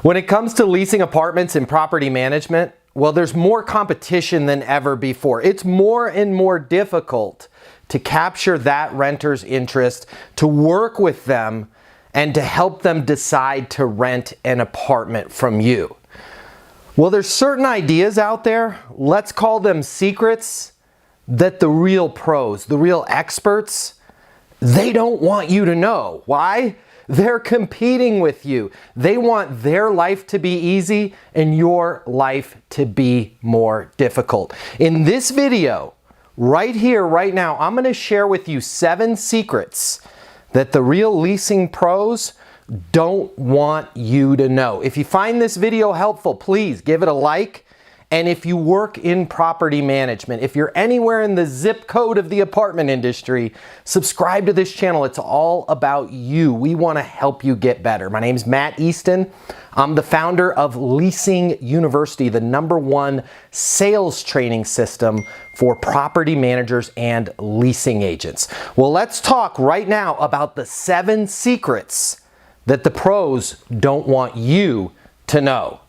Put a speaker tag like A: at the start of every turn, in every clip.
A: When it comes to leasing apartments and property management, well, there's more competition than ever before. It's more and more difficult to capture that renter's interest, to work with them, and to help them decide to rent an apartment from you. Well, there's certain ideas out there, let's call them secrets, that the real pros, the real experts, they don't want you to know. Why? They're competing with you. They want their life to be easy and your life to be more difficult. In this video, right here, right now, I'm going to share with you 7 secrets that the real leasing pros don't want you to know. If you find this video helpful, please give it a like. And if you work in property management, if you're anywhere in the zip code of the apartment industry, subscribe to this channel. It's all about you. We want to help you get better. My name's Matt Easton. I'm the founder of Leasing University, the #1 sales training system for property managers and leasing agents. Well, let's talk right now about the 7 secrets that the pros don't want you to know.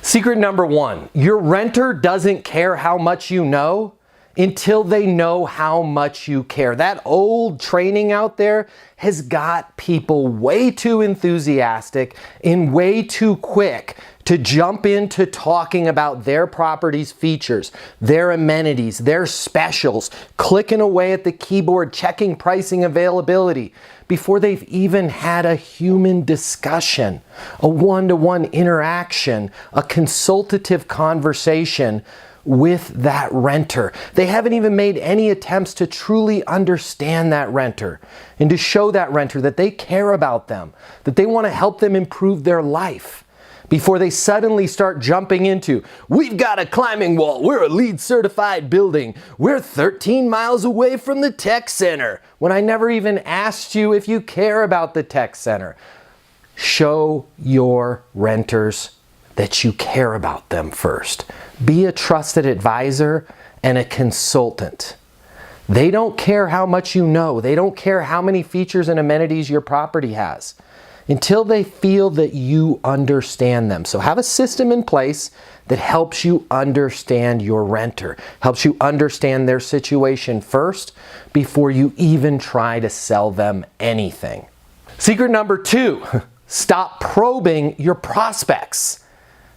A: Secret number 1, your renter doesn't care how much you know until they know how much you care. That old training out there has got people way too enthusiastic and way too quick to jump into talking about their property's features, their amenities, their specials, clicking away at the keyboard, checking pricing availability, before they've even had a human discussion, a one-to-one interaction, a consultative conversation with that renter. They haven't even made any attempts to truly understand that renter and to show that renter that they care about them, that they want to help them improve their life, before they suddenly start jumping into, we've got a climbing wall, we're a LEED certified building, we're 13 miles away from the tech center, when I never even asked you if you care about the tech center. Show your renters that you care about them first. Be a trusted advisor and a consultant. They don't care how much you know. They don't care how many features and amenities your property has, until they feel that you understand them. So have a system in place that helps you understand your renter, helps you understand their situation first before you even try to sell them anything. Secret number 2, stop probing your prospects.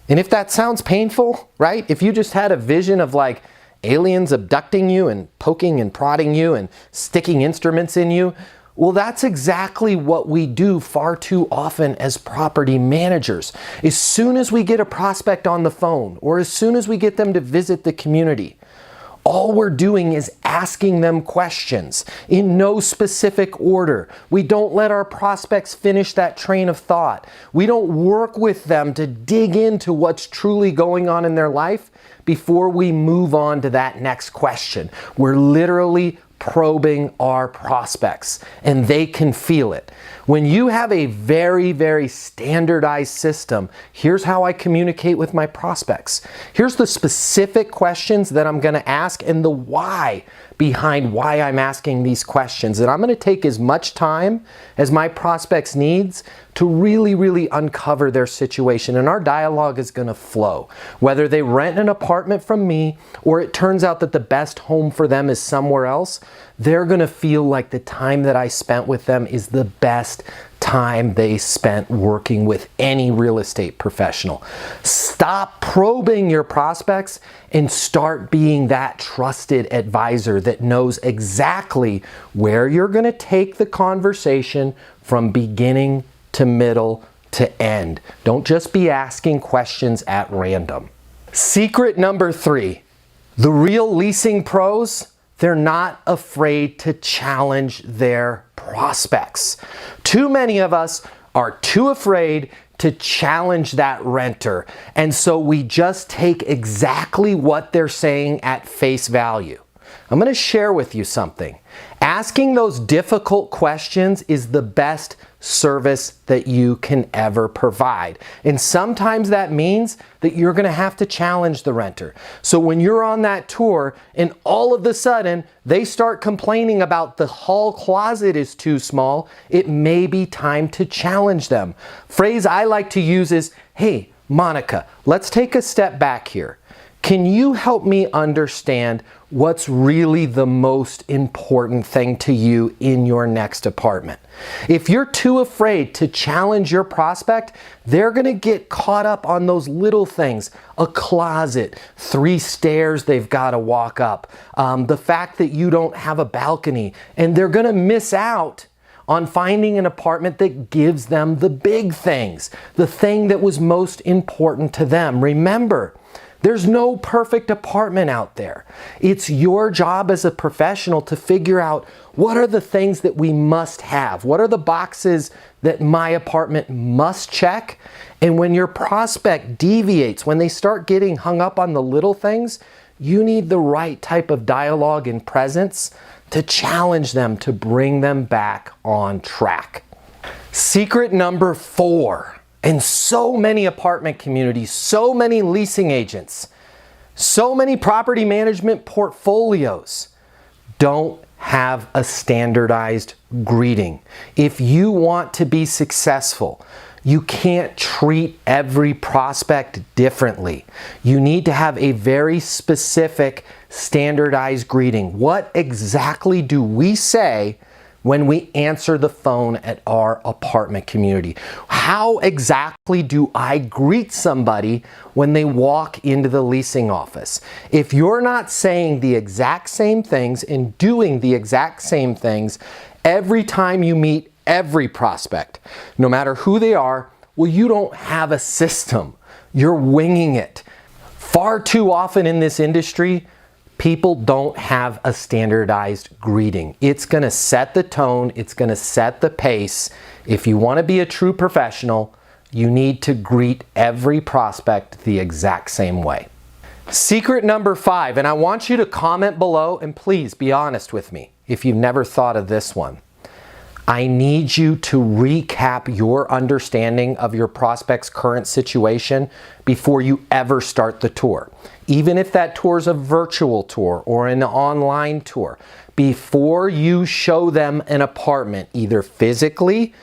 A: And if that sounds painful, right? If you just had a vision of like aliens abducting you and poking and prodding you and sticking instruments in you, well, that's exactly what we do far too often as property managers. As soon as we get a prospect on the phone, or as soon as we get them to visit the community, all we're doing is asking them questions in no specific order. We don't let our prospects finish that train of thought. We don't work with them to dig into what's truly going on in their life before we move on to that next question. We're literally probing our prospects, and they can feel it. When you have a very, very standardized system, here's how I communicate with my prospects. Here's the specific questions that I'm going to ask and the why behind why I'm asking these questions. And I'm going to take as much time as my prospects needs to really uncover their situation. And our dialogue is going to flow. Whether they rent an apartment from me or it turns out that the best home for them is somewhere else, they're going to feel like the time that I spent with them is the best time they spent working with any real estate professional. Stop probing your prospects and start being that trusted advisor that knows exactly where you're going to take the conversation from beginning to middle to end. Don't just be asking questions at random. Secret number 3, the real leasing pros, they're not afraid to challenge their prospects. Too many of us are too afraid to challenge that renter, and so we just take exactly what they're saying at face value. I'm going to share with you something. Asking those difficult questions is the best service that you can ever provide. And sometimes that means that you're going to have to challenge the renter. So when you're on that tour and all of a sudden they start complaining about the hall closet is too small, it may be time to challenge them. Phrase I like to use is, hey, Monica, let's take a step back here. Can you help me understand what's really the most important thing to you in your next apartment? If you're too afraid to challenge your prospect, they're going to get caught up on those little things. A closet, 3 stairs they've got to walk up, the fact that you don't have a balcony, and they're going to miss out on finding an apartment that gives them the big things, the thing that was most important to them. Remember, there's no perfect apartment out there. It's your job as a professional to figure out what are the things that we must have. What are the boxes that my apartment must check? And when your prospect deviates, when they start getting hung up on the little things, you need the right type of dialogue and presence to challenge them, to bring them back on track. Secret number 4. In so many apartment communities, so many leasing agents, so many property management portfolios don't have a standardized greeting. If you want to be successful, you can't treat every prospect differently. You need to have a very specific standardized greeting. What exactly do we say when we answer the phone at our apartment community? How exactly do I greet somebody when they walk into the leasing office? If you're not saying the exact same things and doing the exact same things every time you meet every prospect, no matter who they are, well, you don't have a system. You're winging it. Far too often in this industry, people don't have a standardized greeting. It's going to set the tone. It's going to set the pace. If you want to be a true professional, you need to greet every prospect the exact same way. Secret number 5, and I want you to comment below and please be honest with me if you've never thought of this one. I need you to recap your understanding of your prospect's current situation before you ever start the tour. Even if that tour is a virtual tour or an online tour, before you show them an apartment, either physically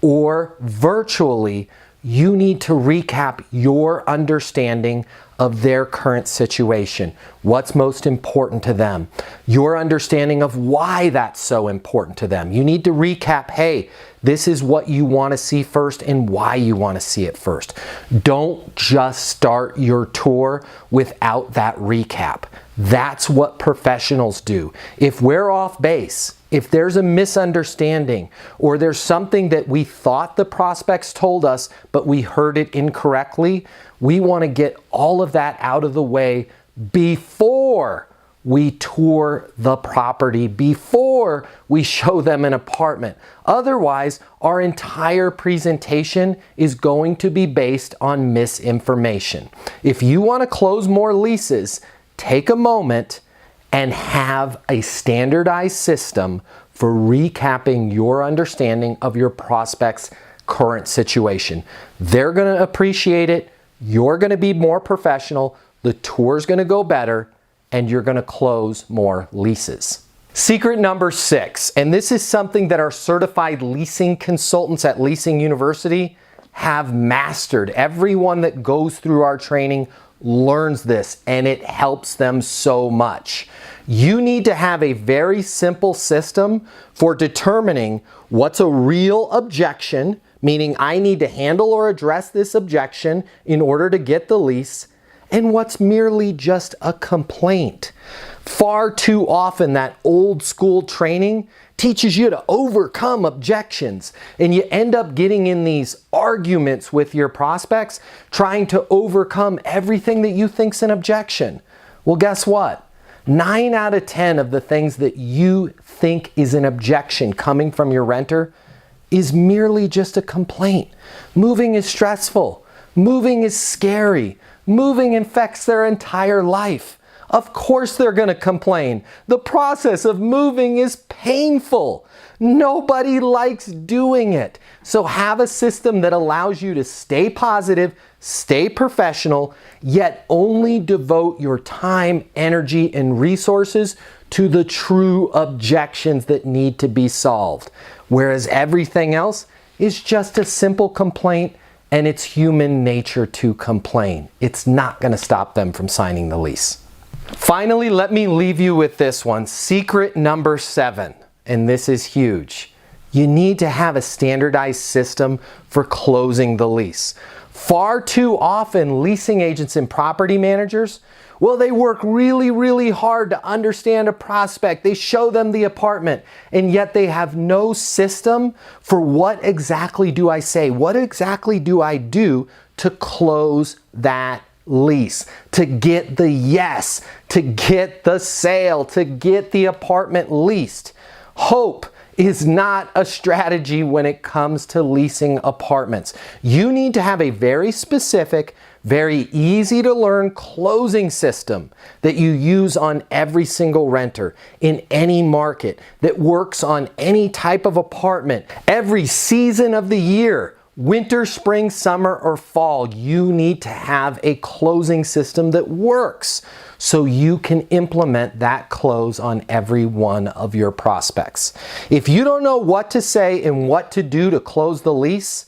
A: or virtually, you need to recap your understanding of their current situation. What's most important to them? Your understanding of why that's so important to them. You need to recap, hey, this is what you want to see first and why you want to see it first. Don't just start your tour without that recap. That's what professionals do. If we're off base, if there's a misunderstanding or there's something that we thought the prospects told us but we heard it incorrectly, we want to get all of that out of the way before we tour the property, before we show them an apartment. Otherwise, our entire presentation is going to be based on misinformation. If you want to close more leases, take a moment and have a standardized system for recapping your understanding of your prospect's current situation. They're going to appreciate it. You're going to be more professional. The tour's going to go better and you're going to close more leases. Secret number 6, and this is something that our certified leasing consultants at Leasing University have mastered. Everyone that goes through our training learns this and it helps them so much. You need to have a very simple system for determining what's a real objection, meaning I need to handle or address this objection in order to get the lease, and what's merely just a complaint. Far too often that old school training teaches you to overcome objections, and you end up getting in these arguments with your prospects trying to overcome everything that you think's an objection. Well, guess what? 9 out of 10 of the things that you think is an objection coming from your renter is merely just a complaint. Moving is stressful. Moving is scary. Moving affects their entire life. Of course they're going to complain. The process of moving is painful. Nobody likes doing it. So have a system that allows you to stay positive, stay professional, yet only devote your time, energy, and resources to the true objections that need to be solved. Whereas everything else is just a simple complaint, and it's human nature to complain. It's not going to stop them from signing the lease. Finally, let me leave you with this one. Secret number 7, and this is huge. You need to have a standardized system for closing the lease. Far too often, leasing agents and property managers, well, they work really, really hard to understand a prospect. They show them the apartment, and yet they have no system for what exactly do I say? What exactly do I do to close that lease, to get the yes, to get the sale, to get the apartment leased? Hope is not a strategy when it comes to leasing apartments. You need to have a very specific, very easy to learn closing system that you use on every single renter in any market, that works on any type of apartment, every season of the year. Winter, spring, summer, or fall, you need to have a closing system that works so you can implement that close on every one of your prospects. If you don't know what to say and what to do to close the lease,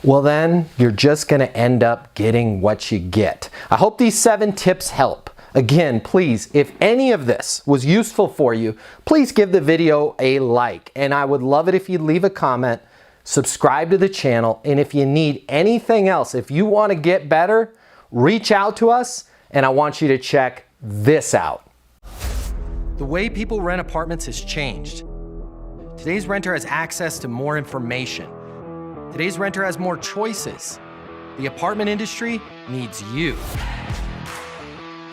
A: well then you're just going to end up getting what you get. I hope these 7 tips help. Again, please, if any of this was useful for you, please give the video a like, and I would love it if you'd leave a comment. Subscribe to the channel, and if you need anything else, if you want to get better, reach out to us, and I want you to check this out. The way people rent apartments has changed. Today's renter has access to more information. Today's renter has more choices. The apartment industry needs you.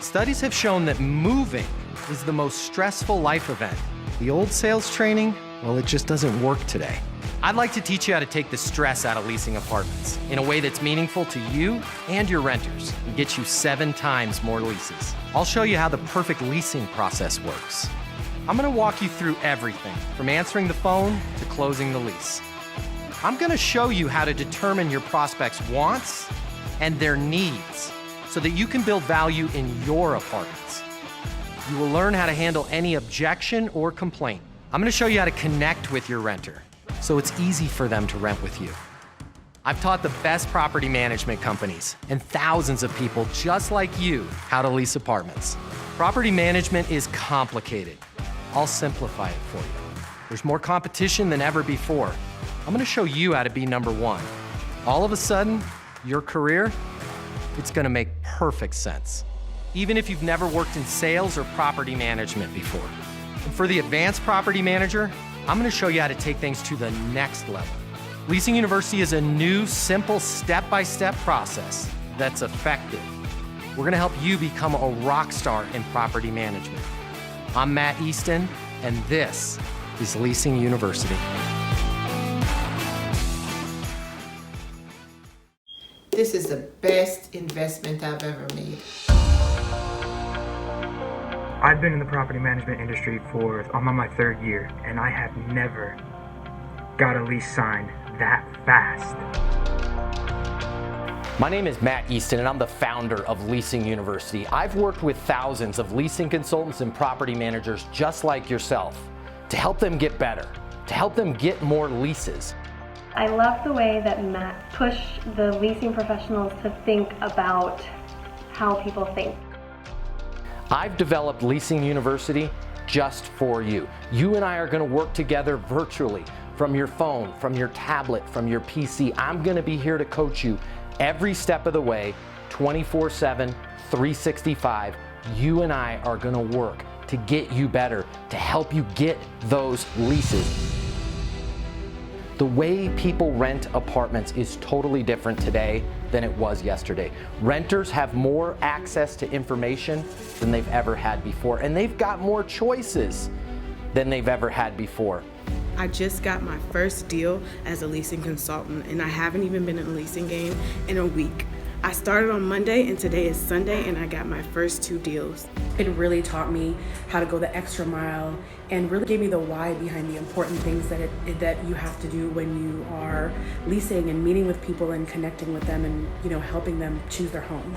A: Studies have shown that moving is the most stressful life event. The old sales training, well, it just doesn't work today. I'd like to teach you how to take the stress out of leasing apartments in a way that's meaningful to you and your renters and get you 7 times more leases. I'll show you how the perfect leasing process works. I'm going to walk you through everything from answering the phone to closing the lease. I'm going to show you how to determine your prospects' wants and their needs so that you can build value in your apartments. You will learn how to handle any objection or complaint. I'm going to show you how to connect with your renter so it's easy for them to rent with you. I've taught the best property management companies and thousands of people just like you how to lease apartments. Property management is complicated. I'll simplify it for you. There's more competition than ever before. I'm going to show you how to be number 1. All of a sudden, your career, it's going to make perfect sense, even if you've never worked in sales or property management before. And for the advanced property manager, I'm going to show you how to take things to the next level. Leasing University is a new, simple, step-by-step process that's effective. We're going to help you become a rock star in property management. I'm Matt Easton, and this is Leasing University.
B: This is the best investment I've ever made.
C: I've been in the property management industry I'm on my 3rd year, and I have never got a lease signed that fast.
A: My name is Matt Easton, and I'm the founder of Leasing University. I've worked with thousands of leasing consultants and property managers just like yourself to help them get better, to help them get more leases.
D: I love the way that Matt pushed the leasing professionals to think about how people think.
A: I've developed Leasing University just for you. You and I are going to work together virtually from your phone, from your tablet, from your PC. I'm going to be here to coach you every step of the way, 24/7, 365. You and I are going to work to get you better, to help you get those leases. The way people rent apartments is totally different today than it was yesterday. Renters have more access to information than they've ever had before, and they've got more choices than they've ever had before.
E: I just got my first deal as a leasing consultant, and I haven't even been in the leasing game in a week. I started on Monday and today is Sunday and I got my first 2 deals. It really taught me how to go the extra mile and really gave me the why behind the important things that you have to do when you are leasing and meeting with people and connecting with them and, you know, helping them choose their home.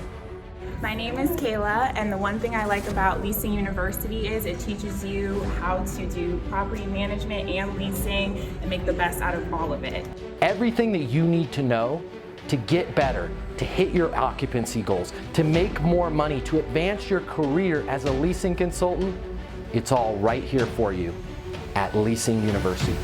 F: My name is Kayla, and the one thing I like about Leasing University is it teaches you how to do property management and leasing and make the best out of all of it.
A: Everything that you need to know to get better, to hit your occupancy goals, to make more money, to advance your career as a leasing consultant, it's all right here for you at Leasing University.